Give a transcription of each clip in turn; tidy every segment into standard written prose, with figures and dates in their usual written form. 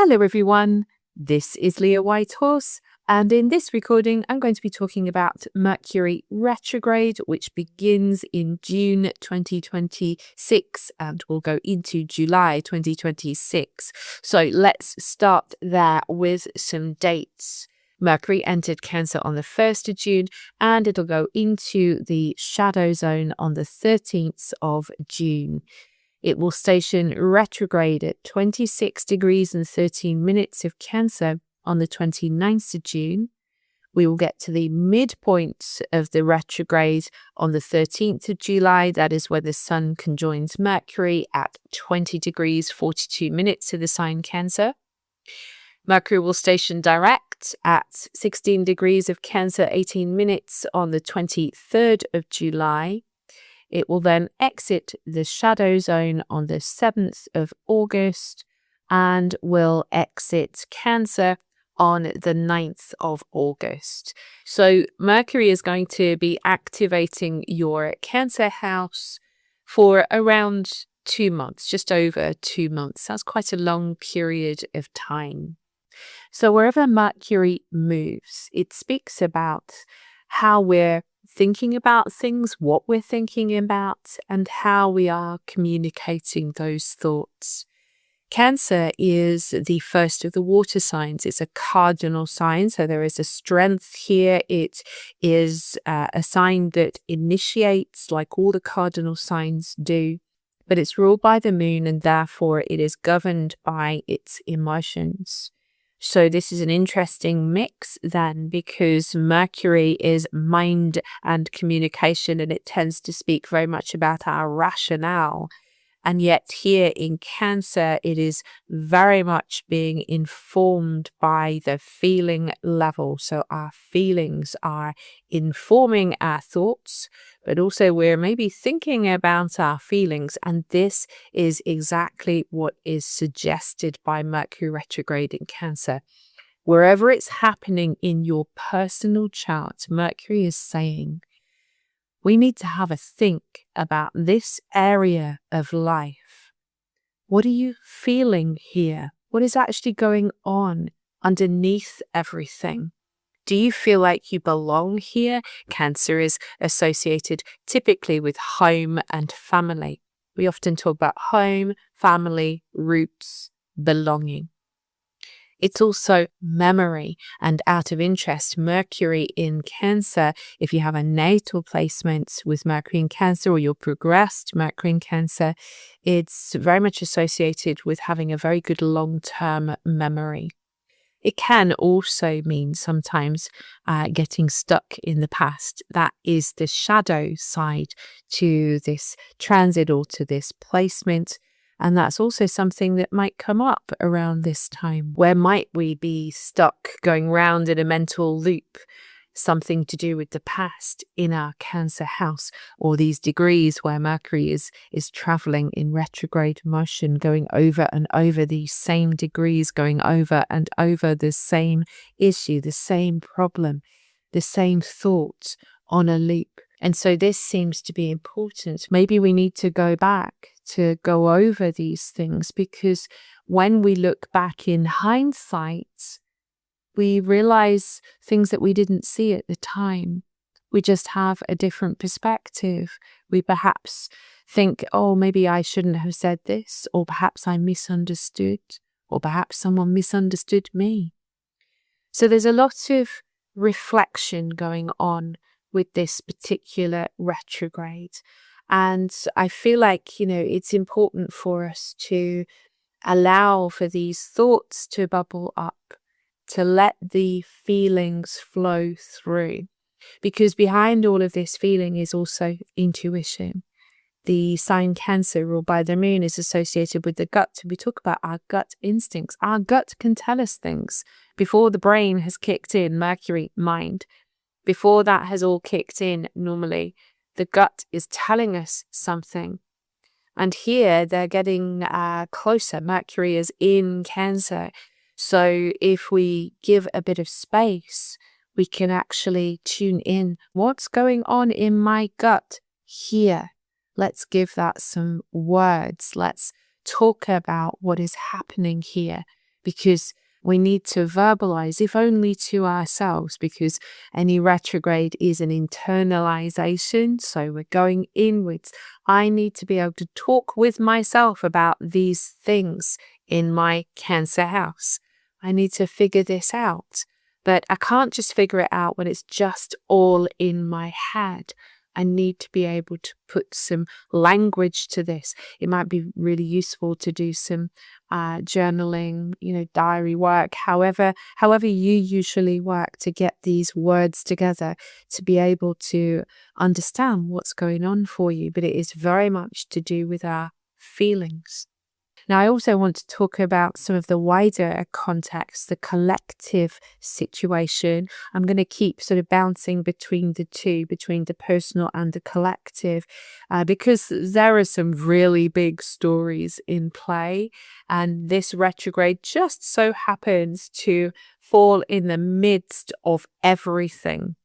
Hello everyone, this is Leah Whitehorse, and in this recording I'm going to be talking about Mercury retrograde, which begins in June 2026 and will go into July 2026. So let's start there with some dates. Mercury entered Cancer on the 1st of June and it'll go into the shadow zone on the 13th of June. It will station retrograde at 26 degrees and 13 minutes of Cancer on the 29th of June. We will get to the midpoint of the retrograde on the 13th of July. That is where the Sun conjoins Mercury at 20 degrees 42 minutes of the sign Cancer. Mercury will station direct at 16 degrees of Cancer, 18 minutes on the 23rd of July. It will then exit the shadow zone on the 7th of August and will exit Cancer on the 9th of August. So Mercury is going to be activating your Cancer house for around 2 months, just over 2 months. That's quite a long period of time. So wherever Mercury moves, it speaks about how we're thinking about things, what we're thinking about, and how we are communicating those thoughts. Cancer is the first of the water signs. It's a cardinal sign, so there is a strength here. It is a sign that initiates like all the cardinal signs do, but it's ruled by the moon and therefore it is governed by its emotions. So this is an interesting mix then, because Mercury is mind and communication and it tends to speak very much about our rationale. And yet here in Cancer, it is very much being informed by the feeling level. So our feelings are informing our thoughts, but also we're maybe thinking about our feelings. And this is exactly what is suggested by Mercury retrograde in Cancer. Wherever it's happening in your personal chart, Mercury is saying, we need to have a think about this area of life. What are you feeling here? What is actually going on underneath everything? Do you feel like you belong here? Cancer is associated typically with home and family. We often talk about home, family, roots, belonging. It's also memory, and out of interest, Mercury in Cancer, if you have a natal placement with Mercury in Cancer or you're progressed Mercury in Cancer, it's very much associated with having a very good long-term memory. It can also mean sometimes getting stuck in the past. That is the shadow side to this transit or to this placement. And that's also something that might come up around this time. Where might we be stuck going round in a mental loop? Something to do with the past in our Cancer house, or these degrees where Mercury is traveling in retrograde motion, going over and over these same degrees, going over and over the same issue, the same problem, the same thought on a loop. And so this seems to be important. Maybe we need to go back to go over these things, because when we look back in hindsight, we realize things that we didn't see at the time. We just have a different perspective. We perhaps think, oh, maybe I shouldn't have said this, or perhaps I misunderstood, or perhaps someone misunderstood me. So there's a lot of reflection going on with this particular retrograde. And I feel like, it's important for us to allow for these thoughts to bubble up, to let the feelings flow through. Because behind all of this feeling is also intuition. The sign Cancer, ruled by the moon, is associated with the gut. We talk about our gut instincts. Our gut can tell us things before the brain has kicked in, Mercury, mind. Before that has all kicked in, normally, the gut is telling us something. And here they're getting closer. Mercury is in Cancer. So if we give a bit of space, we can actually tune in. What's going on in my gut here? Let's give that some words. Let's talk about what is happening here. because we need to verbalize, if only to ourselves, because any retrograde is an internalization. So we're going inwards. I need to be able to talk with myself about these things in my Cancer house. I need to figure this out. But I can't just figure it out when it's just all in my head. I need to be able to put some language to this. It might be really useful to do some journaling, diary work, however you usually work to get these words together to be able to understand what's going on for you. But it is very much to do with our feelings. Now, I also want to talk about some of the wider context, the collective situation. I'm going to keep sort of bouncing between the two, between the personal and the collective, because there are some really big stories in play. And this retrograde just so happens to fall in the midst of everything.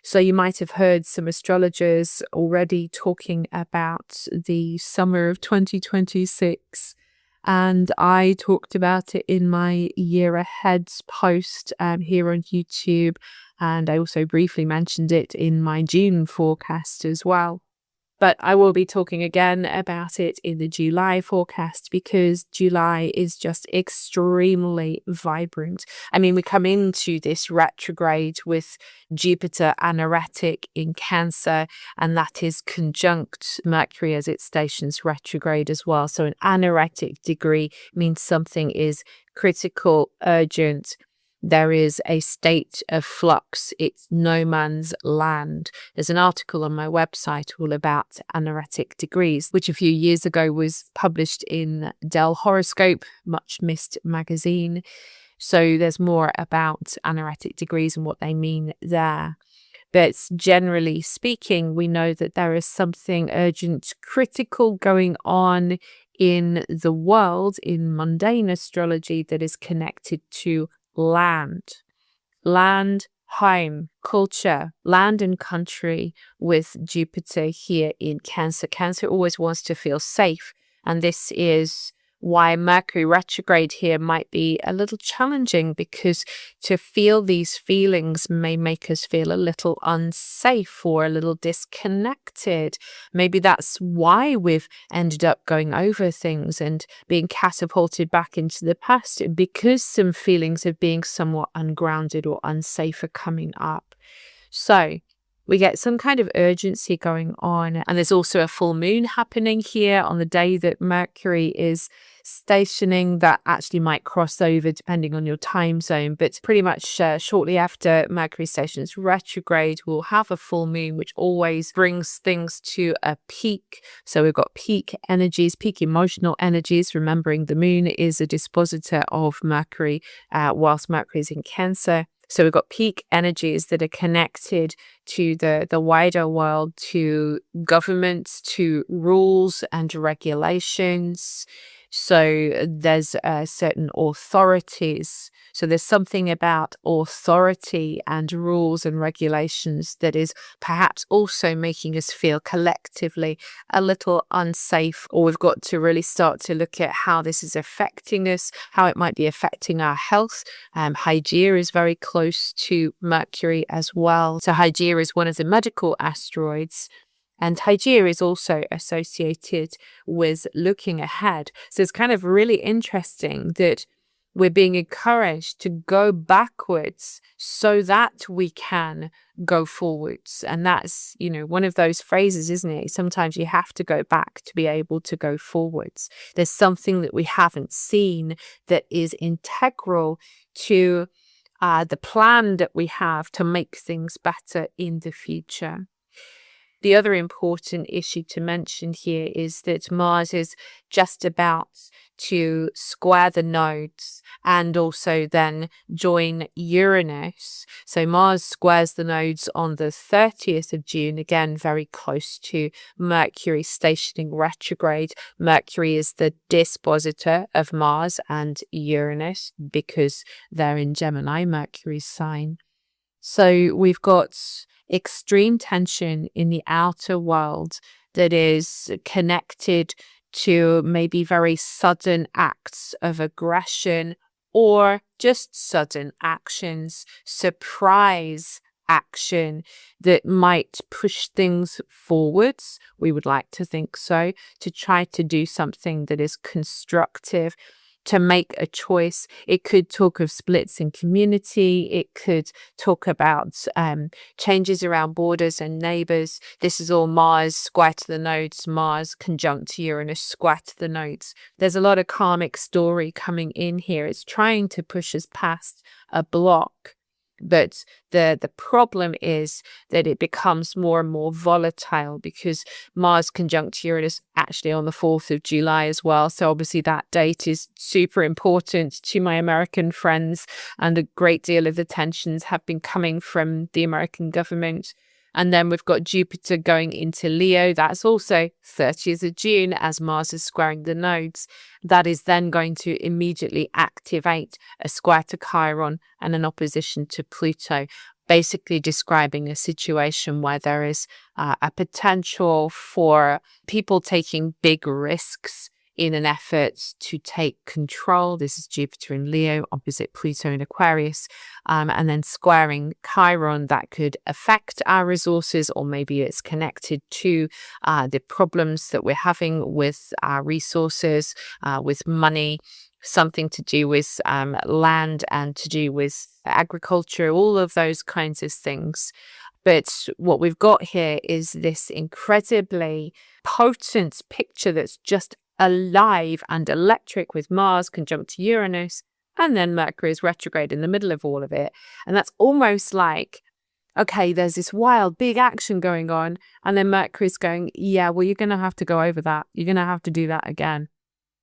So you might have heard some astrologers already talking about the summer of 2026. And I talked about it in my year ahead post here on YouTube. And I also briefly mentioned it in my June forecast as well. But I will be talking again about it in the July forecast because July is just extremely vibrant. I mean, we come into this retrograde with Jupiter anaretic in Cancer, and that is conjunct Mercury as it stations retrograde as well. So an anaretic degree means something is critical, urgent. There is a state of flux. It's no man's land. There's an article on my website all about anaretic degrees, which a few years ago was published in Dell Horoscope, much missed magazine. So there's more about anaretic degrees and what they mean there. But generally speaking, we know that there is something urgent, critical going on in the world, in mundane astrology, that is connected to land, home, culture, land and country with Jupiter here in Cancer. Cancer always wants to feel safe. And this is why Mercury retrograde here might be a little challenging, because to feel these feelings may make us feel a little unsafe or a little disconnected. Maybe that's why we've ended up going over things and being catapulted back into the past, because some feelings of being somewhat ungrounded or unsafe are coming up. So we get some kind of urgency going on. And there's also a full moon happening here on the day that Mercury is stationing. That actually might cross over depending on your time zone. But pretty much shortly after Mercury stations retrograde, we'll have a full moon, which always brings things to a peak. So we've got peak energies, peak emotional energies, remembering the moon is a dispositor of Mercury whilst Mercury is in Cancer. So we've got peak energies that are connected to the wider world, to governments, to rules and regulations. So there's certain authorities. So there's something about authority and rules and regulations that is perhaps also making us feel collectively a little unsafe, or we've got to really start to look at how this is affecting us, how it might be affecting our health. Hygeia is very close to Mercury as well. So Hygeia is one of the medical asteroids. And Hygeia is also associated with looking ahead. So it's kind of really interesting that we're being encouraged to go backwards so that we can go forwards. And that's, one of those phrases, isn't it? Sometimes you have to go back to be able to go forwards. There's something that we haven't seen that is integral to the plan that we have to make things better in the future. The other important issue to mention here is that Mars is just about to square the nodes and also then join Uranus. So Mars squares the nodes on the 30th of June, again, very close to Mercury stationing retrograde. Mercury is the dispositor of Mars and Uranus because they're in Gemini, Mercury's sign. So we've got extreme tension in the outer world that is connected to maybe very sudden acts of aggression or just sudden actions, surprise action that might push things forwards. We would like to think so, to try to do something that is constructive, to make a choice. It could talk of splits in community. It could talk about changes around borders and neighbors. This is all Mars square to the nodes, Mars conjunct Uranus square to the nodes. There's a lot of karmic story coming in here. It's trying to push us past a block. But the problem is that it becomes more and more volatile because Mars conjunct Uranus actually on the 4th of July as well. So obviously that date is super important to my American friends, and a great deal of the tensions have been coming from the American government. And then we've got Jupiter going into Leo. That's also 30th of June as Mars is squaring the nodes. That is then going to immediately activate a square to Chiron and an opposition to Pluto, basically describing a situation where there is a potential for people taking big risks in an effort to take control. This is Jupiter in Leo, opposite Pluto in Aquarius, and then squaring Chiron. That could affect our resources, or maybe it's connected to the problems that we're having with our resources, with money, something to do with land and to do with agriculture, all of those kinds of things. But what we've got here is this incredibly potent picture that's just alive and electric, with Mars conjunct Uranus, and then Mercury is retrograde in the middle of all of it. And that's almost like, okay, there's this wild big action going on, and then Mercury's going, yeah, well, you're going to have to go over that. You're going to have to do that again.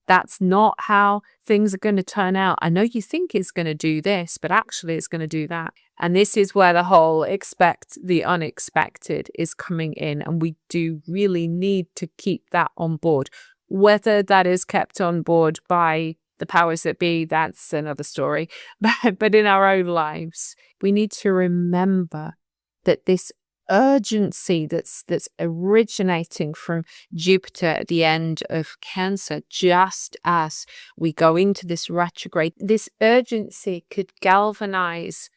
That's not how things are going to turn out. I know you think it's going to do this, but actually it's going to do that. And this is where the whole expect the unexpected is coming in. And we do really need to keep that on board. Whether that is kept on board by the powers that be, that's another story. But in our own lives, we need to remember that this urgency that's originating from Jupiter at the end of Cancer, just as we go into this retrograde, this urgency could galvanize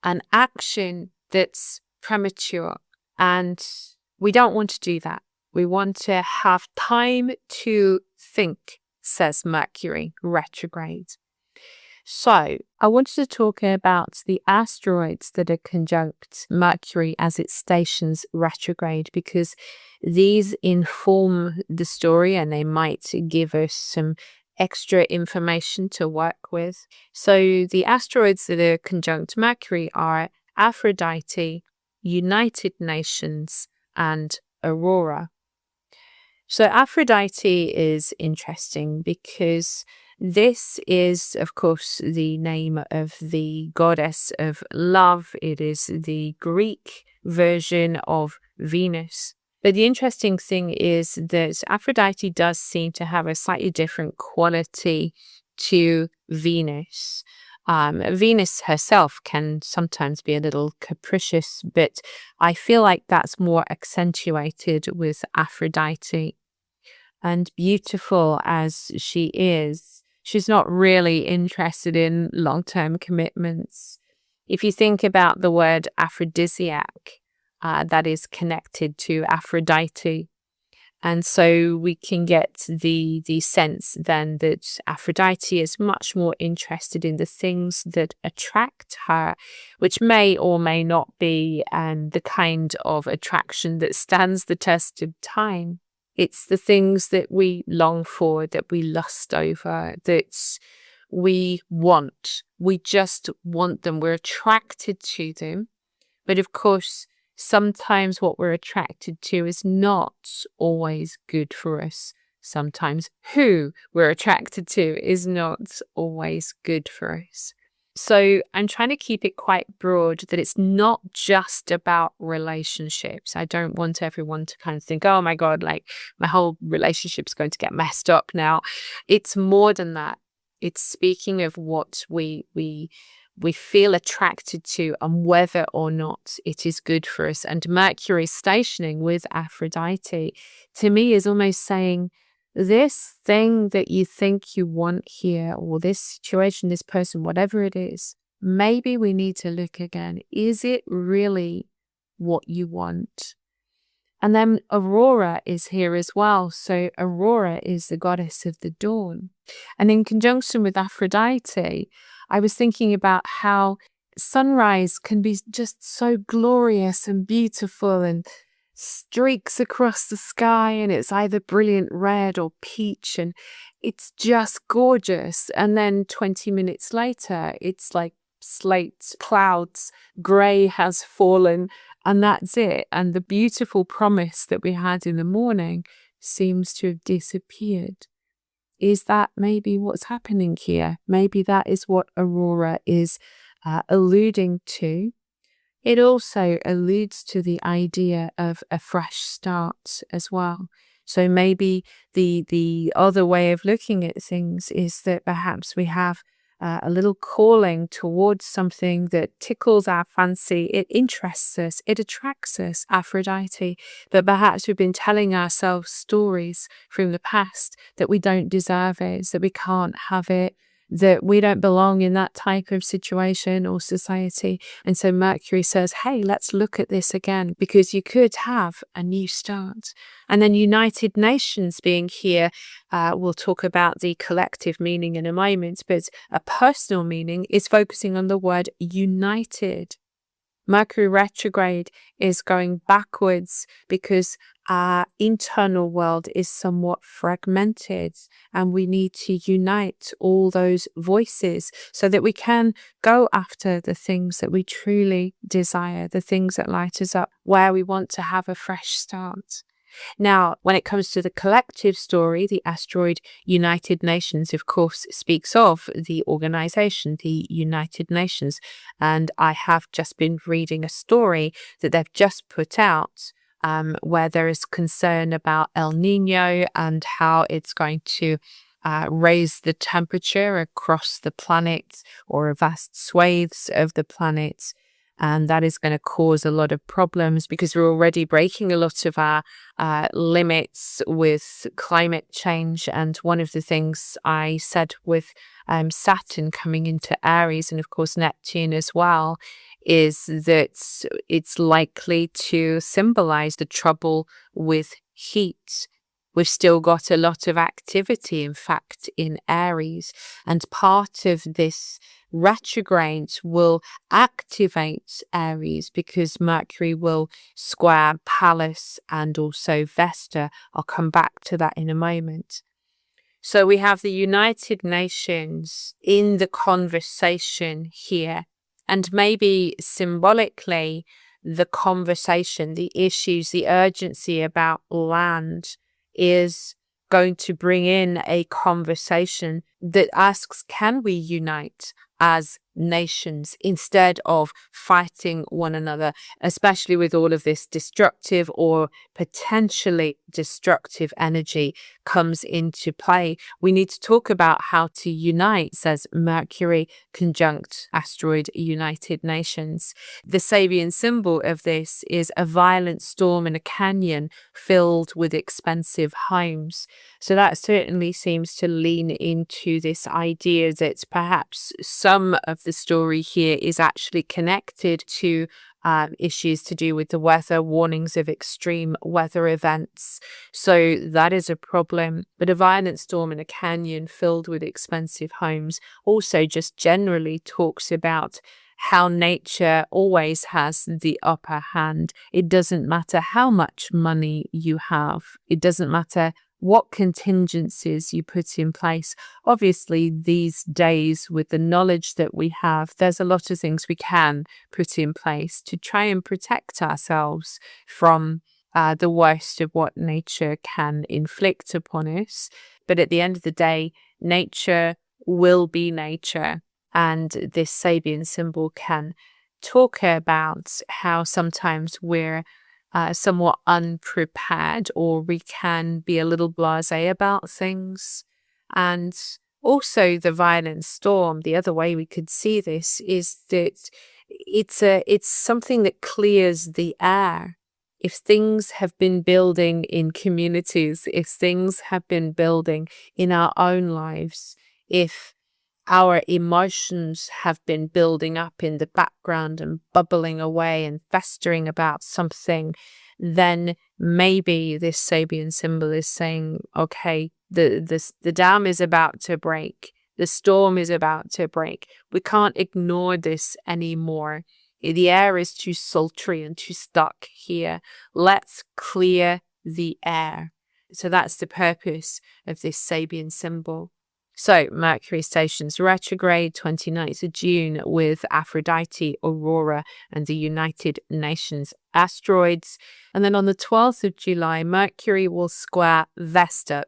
an action that's premature. And we don't want to do that. We want to have time to think, says Mercury retrograde. So I wanted to talk about the asteroids that are conjunct Mercury as it stations retrograde, because these inform the story and they might give us some extra information to work with. So the asteroids that are conjunct Mercury are Aphrodite, United Nations, and Aurora. So Aphrodite is interesting because this is, of course, the name of the goddess of love. It is the Greek version of Venus. But the interesting thing is that Aphrodite does seem to have a slightly different quality to Venus. Venus herself can sometimes be a little capricious, but I feel like that's more accentuated with Aphrodite. And beautiful as she is, she's not really interested in long-term commitments. If you think about the word aphrodisiac, that is connected to Aphrodite. And so we can get the sense then that Aphrodite is much more interested in the things that attract her, which may or may not be the kind of attraction that stands the test of time. It's the things that we long for, that we lust over, that we want. We just want them. We're attracted to them. But of course, sometimes what we're attracted to is not always good for us. Sometimes who we're attracted to is not always good for us. So I'm trying to keep it quite broad, that it's not just about relationships. I don't want everyone to kind of think, oh my God, like my whole relationship's going to get messed up now. It's more than that. It's speaking of what we feel attracted to and whether or not it is good for us. And Mercury stationing with Aphrodite, to me, is almost saying, this thing that you think you want here, or this situation, this person, whatever it is, maybe we need to look again. Is it really what you want? And then Aurora is here as well. So Aurora is the goddess of the dawn. And in conjunction with Aphrodite, I was thinking about how sunrise can be just so glorious and beautiful and streaks across the sky, and it's either brilliant red or peach, and it's just gorgeous. And then 20 minutes later, it's like slate clouds, grey has fallen, and that's it. And the beautiful promise that we had in the morning seems to have disappeared. Is that maybe what's happening here? Maybe that is what Aurora is alluding to. It also alludes to the idea of a fresh start as well. So maybe the other way of looking at things is that perhaps we have a little calling towards something that tickles our fancy. It interests us. It attracts us, Aphrodite. But perhaps we've been telling ourselves stories from the past that we don't deserve it, that we can't have it, that we don't belong in that type of situation or society. And so Mercury says, hey, let's look at this again, because you could have a new start. And then United Nations being here, we'll talk about the collective meaning in a moment, but a personal meaning is focusing on the word united. Mercury retrograde is going backwards because our internal world is somewhat fragmented, and we need to unite all those voices so that we can go after the things that we truly desire, the things that light us up, where we want to have a fresh start. Now, when it comes to the collective story, the asteroid United Nations, of course, speaks of the organization, the United Nations. And I have just been reading a story that they've just put out where there is concern about El Nino and how it's going to raise the temperature across the planet, or vast swathes of the planet. And that is going to cause a lot of problems because we're already breaking a lot of our limits with climate change. And one of the things I said with Saturn coming into Aries, and of course Neptune as well, is that it's likely to symbolize the trouble with heat. We've still got a lot of activity, in fact, in Aries. And part of this retrograde will activate Aries because Mercury will square Pallas and also Vesta. I'll come back to that in a moment. So we have the United Nations in the conversation here. And maybe symbolically, the conversation, the issues, the urgency about land is going to bring in a conversation that asks, can we unite as nations instead of fighting one another, especially with all of this destructive or potentially destructive energy comes into play? We need to talk about how to unite, says Mercury conjunct asteroid United Nations. The Sabian symbol of this is a violent storm in a canyon filled with expensive homes. So that certainly seems to lean into this idea that perhaps some of the story here is actually connected to issues to do with the weather, warnings of extreme weather events. So that is a problem. But a violent storm in a canyon filled with expensive homes also just generally talks about how nature always has the upper hand. It doesn't matter how much money you have. It doesn't matter what contingencies you put in place. Obviously, these days, with the knowledge that we have, there's a lot of things we can put in place to try and protect ourselves from the worst of what nature can inflict upon us. But at the end of the day, nature will be nature. And this Sabian symbol can talk about how sometimes we're somewhat unprepared, or we can be a little blasé about things. And also the violent storm, the other way we could see this is that it's something that clears the air. if things have been building in communities, if things have been building in our own lives, if our emotions have been building up in the background and bubbling away and festering about something, then maybe this Sabian symbol is saying, okay, the dam is about to break. The storm is about to break. We can't ignore this anymore. The air is too sultry and too stuck here. Let's clear the air. So that's the purpose of this Sabian symbol. So Mercury stations retrograde 29th of June with Aphrodite, Aurora, and the United Nations asteroids. And then on the 12th of July, Mercury will square Vesta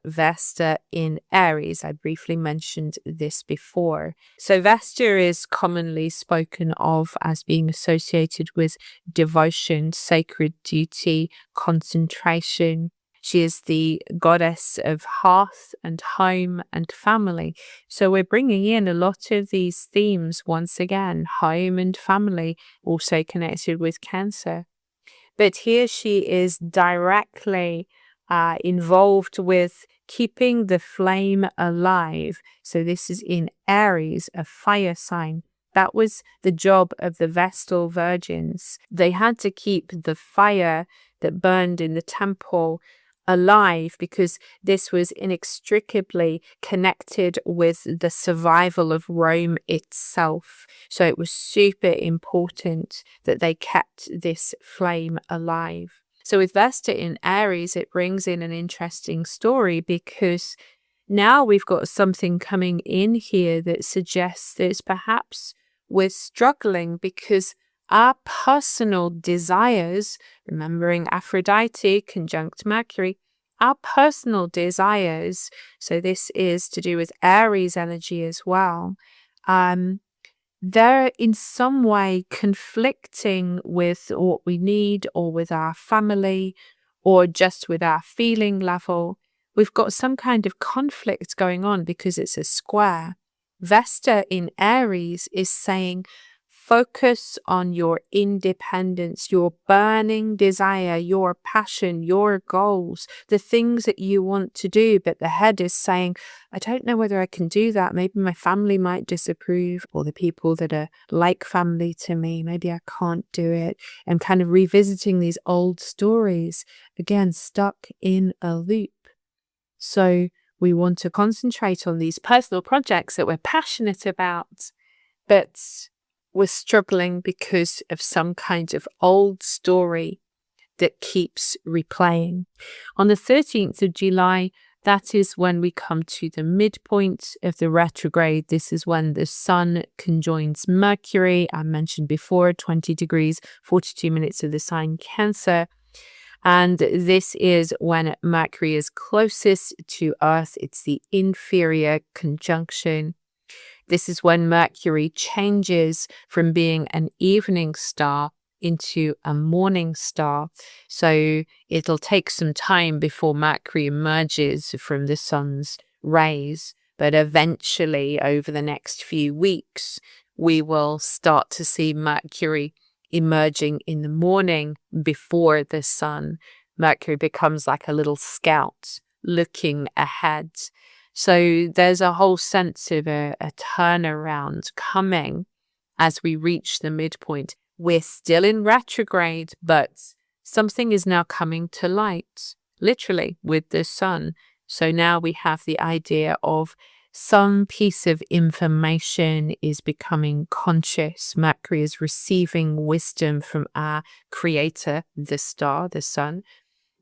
in Aries. I briefly mentioned this before. So Vesta is commonly spoken of as being associated with devotion, sacred duty, concentration. She is the goddess of hearth and home and family. So we're bringing in a lot of these themes once again, home and family, also connected with Cancer. But here she is directly involved with keeping the flame alive. So this is in Aries, a fire sign. That was the job of the Vestal Virgins. They had to keep the fire that burned in the temple alive because this was inextricably connected with the survival of Rome itself. So it was super important that they kept this flame alive. So with Vesta in Aries, it brings in an interesting story because now we've got something coming in here that suggests that perhaps we're struggling because our personal desires, remembering Aphrodite conjunct Mercury, our personal desires, so this is to do with Aries energy as well, they're in some way conflicting with what we need or with our family or just with our feeling level. We've got some kind of conflict going on because it's a square. Vesta in Aries is saying, focus on your independence, your burning desire, your passion, your goals, the things that you want to do. But the head is saying, I don't know whether I can do that. Maybe my family might disapprove, or the people that are like family to me. Maybe I can't do it. And kind of revisiting these old stories, again, stuck in a loop. So we want to concentrate on these personal projects that we're passionate about, but we're struggling because of some kind of old story that keeps replaying. On the 13th of July, that is when we come to the midpoint of the retrograde. This is when the Sun conjoins Mercury. I mentioned before, 20 degrees, 42 minutes of the sign Cancer. And this is when Mercury is closest to Earth. It's the inferior conjunction. This is when Mercury changes from being an evening star into a morning star. So it'll take some time before Mercury emerges from the sun's rays. But eventually, over the next few weeks, we will start to see Mercury emerging in the morning before the sun. Mercury becomes like a little scout looking ahead. So there's a whole sense of a turnaround coming as we reach the midpoint. We're still in retrograde, but something is now coming to light, literally, with the sun. So now we have the idea of some piece of information is becoming conscious. Mercury is receiving wisdom from our creator, the star, the sun.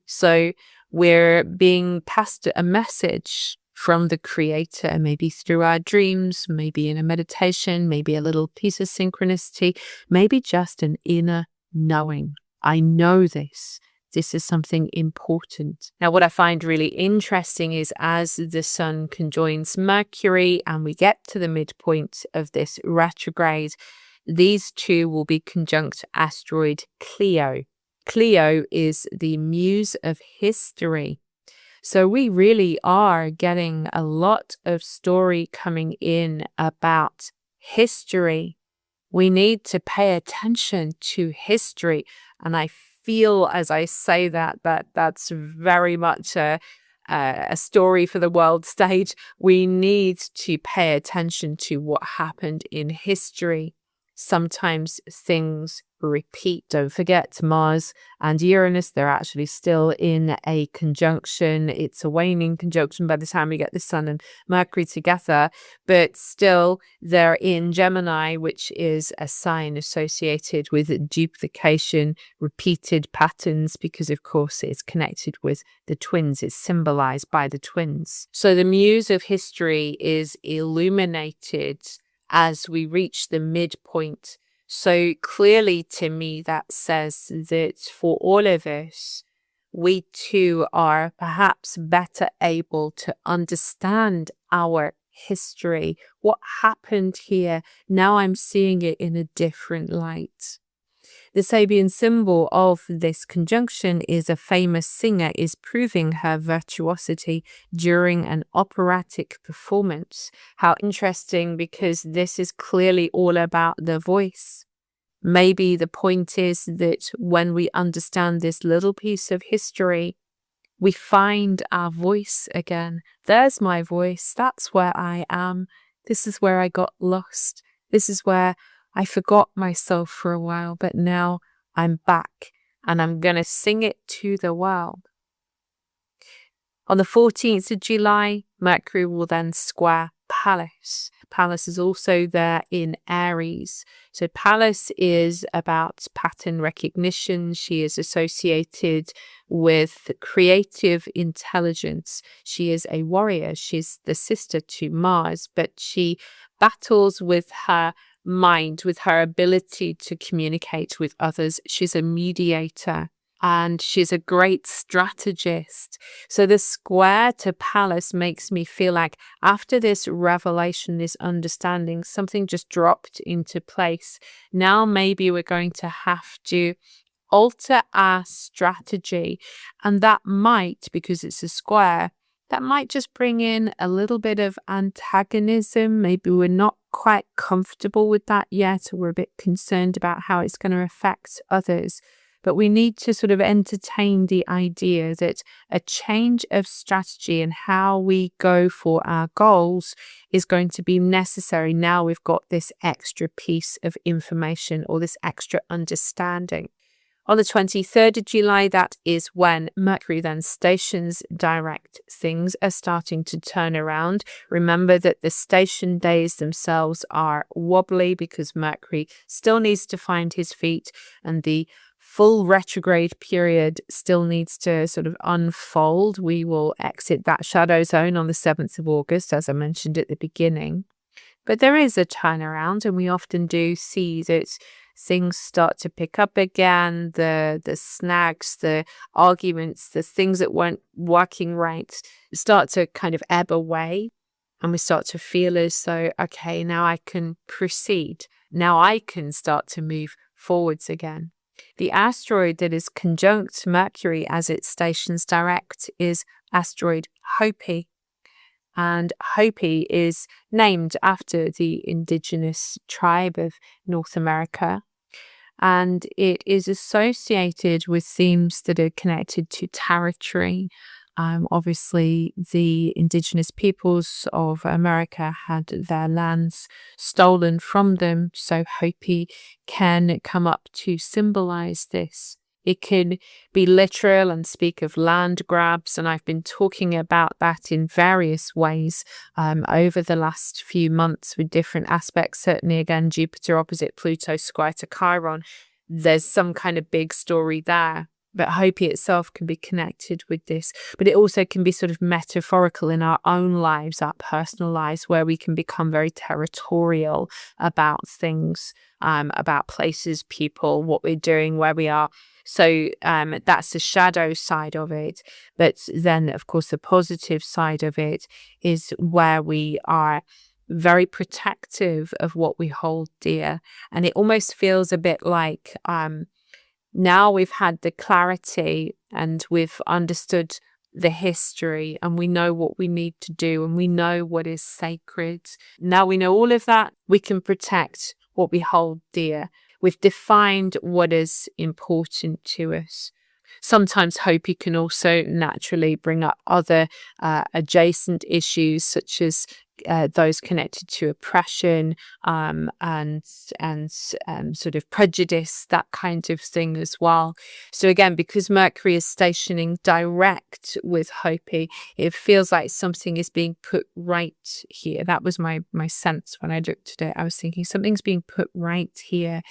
So we're being passed a message from the creator, maybe through our dreams, maybe in a meditation, maybe a little piece of synchronicity, maybe just an inner knowing. I know this. This is something important. Now, what I find really interesting is as the sun conjoins Mercury and we get to the midpoint of this retrograde, these two will be conjunct asteroid Clio. Clio is the muse of history. So we really are getting a lot of story coming in about history. We need to pay attention to history. And I feel as I say that that's very much a story for the world stage. We need to pay attention to what happened in history. Sometimes things repeat. Don't forget, Mars and Uranus, they're actually still in a conjunction. It's a waning conjunction by the time we get the Sun and Mercury together, but still they're in Gemini, which is a sign associated with duplication, repeated patterns, because of course it's connected with the twins. It's symbolized by the twins. So the muse of history is illuminated as we reach the midpoint. So clearly to me, that says that for all of us, we too are perhaps better able to understand our history. What happened here? Now I'm seeing it in a different light. The Sabian symbol of this conjunction is a famous singer is proving her virtuosity during an operatic performance. How interesting, because this is clearly all about the voice. Maybe the point is that when we understand this little piece of history, we find our voice again. There's my voice. That's where I am. This is where I got lost. This is where I forgot myself for a while, but now I'm back and I'm going to sing it to the world. On the 14th of July, Mercury will then square Pallas. Pallas is also there in Aries. So Pallas is about pattern recognition. She is associated with creative intelligence. She is a warrior. She's the sister to Mars, but she battles with her mind, with her ability to communicate with others. She's a mediator and she's a great strategist. So the square to Pallas makes me feel like after this revelation, this understanding, something just dropped into place. Now maybe we're going to have to alter our strategy, and that might, because it's a square, that might just bring in a little bit of antagonism. Maybe we're not quite comfortable with that yet, or we're a bit concerned about how it's going to affect others. But we need to sort of entertain the idea that a change of strategy and how we go for our goals is going to be necessary. Now we've got this extra piece of information or this extra understanding. On the 23rd of July, that is when Mercury then stations direct. Things are starting to turn around. Remember that the station days themselves are wobbly because Mercury still needs to find his feet, and the full retrograde period still needs to sort of unfold. We will exit that shadow zone on the 7th of August, as I mentioned at the beginning. But there is a turnaround, and we often do see that things start to pick up again. The snags, the arguments, the things that weren't working right start to kind of ebb away. And we start to feel as though, okay, now I can proceed. Now I can start to move forwards again. The asteroid that is conjunct Mercury as it stations direct is asteroid Hopi. And Hopi is named after the indigenous tribe of North America. And it is associated with themes that are connected to territory. Obviously, the indigenous peoples of America had their lands stolen from them, so Hopi can come up to symbolize this. It can be literal and speak of land grabs, and I've been talking about that in various ways over the last few months with different aspects. Certainly, again, Jupiter opposite Pluto square to Chiron. There's some kind of big story there. But Hopi itself can be connected with this. But it also can be sort of metaphorical in our own lives, our personal lives, where we can become very territorial about things, about places, people, what we're doing, where we are. So that's the shadow side of it. But then, of course, the positive side of it is where we are very protective of what we hold dear. And it almost feels a bit like now we've had the clarity and we've understood the history and we know what we need to do and we know what is sacred. Now we know all of that, we can protect what we hold dear. We've defined what is important to us. Sometimes Hopi can also naturally bring up other adjacent issues, such as those connected to oppression and sort of prejudice, that kind of thing as well. So again, because Mercury is stationing direct with Hopi, it feels like something is being put right here. That was my sense when I looked at it. I was thinking something's being put right here,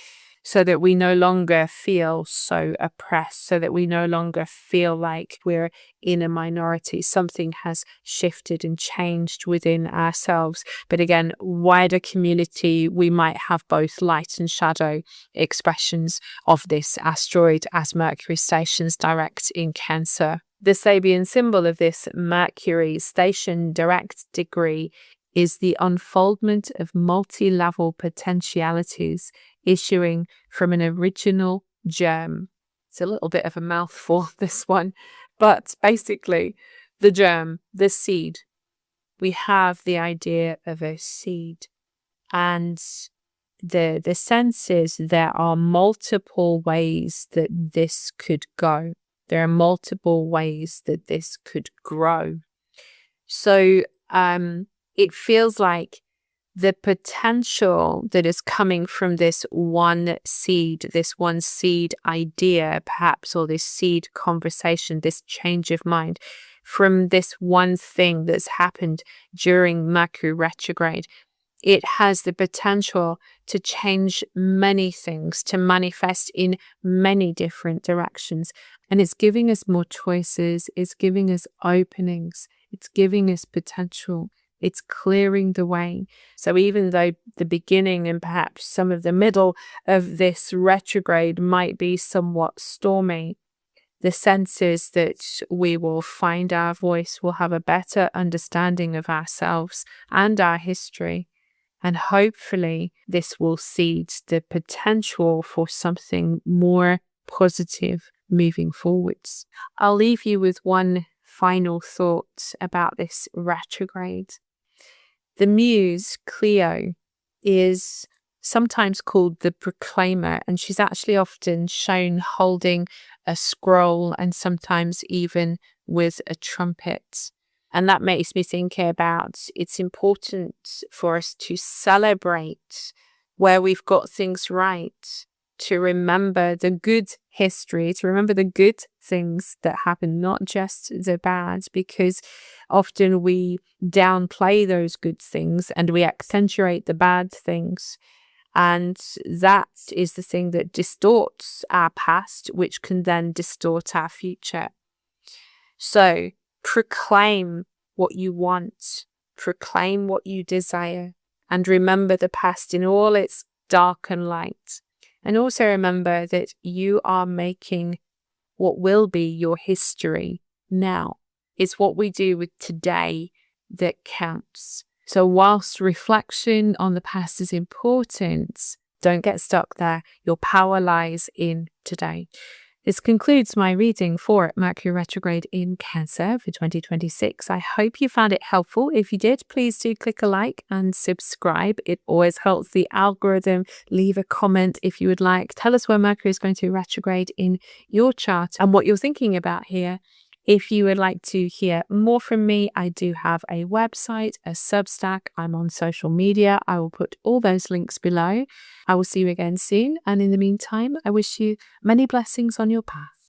so that we no longer feel so oppressed, so that we no longer feel like we're in a minority. Something has shifted and changed within ourselves. But again, wider community, we might have both light and shadow expressions of this asteroid as Mercury stations direct in Cancer. The Sabian symbol of this Mercury station direct degree is the unfoldment of multi-level potentialities issuing from an original germ. It's a little bit of a mouthful, this one, but basically the germ, the seed. We have the idea of a seed, and the sense is there are multiple ways that this could go. There are multiple ways that this could grow. So it feels like the potential that is coming from this one seed idea, perhaps, or this seed conversation, this change of mind, from this one thing that's happened during Mercury retrograde, it has the potential to change many things, to manifest in many different directions. And it's giving us more choices, it's giving us openings, it's giving us potential. It's clearing the way. So even though the beginning and perhaps some of the middle of this retrograde might be somewhat stormy, the sense is that we will find our voice, we'll have a better understanding of ourselves and our history. And hopefully this will seed the potential for something more positive moving forwards. I'll leave you with one final thought about this retrograde. The muse, Cleo, is sometimes called the proclaimer, and she's actually often shown holding a scroll and sometimes even with a trumpet. And that makes me think about it's important for us to celebrate where we've got things right, to remember the good history, to remember the good things that happen, not just the bad, because often we downplay those good things and we accentuate the bad things. And that is the thing that distorts our past, which can then distort our future. So proclaim what you want, proclaim what you desire, and remember the past in all its dark and light. And also remember that you are making what will be your history now. It's what we do with today that counts. So whilst reflection on the past is important, don't get stuck there. Your power lies in today. This concludes my reading for Mercury retrograde in Cancer for 2026. I hope you found it helpful. If you did, please do click a like and subscribe. It always helps the algorithm. Leave a comment if you would like. Tell us where Mercury is going to retrograde in your chart and what you're thinking about here. If you would like to hear more from me, I do have a website, a Substack. I'm on social media. I will put all those links below. I will see you again soon. And in the meantime, I wish you many blessings on your path.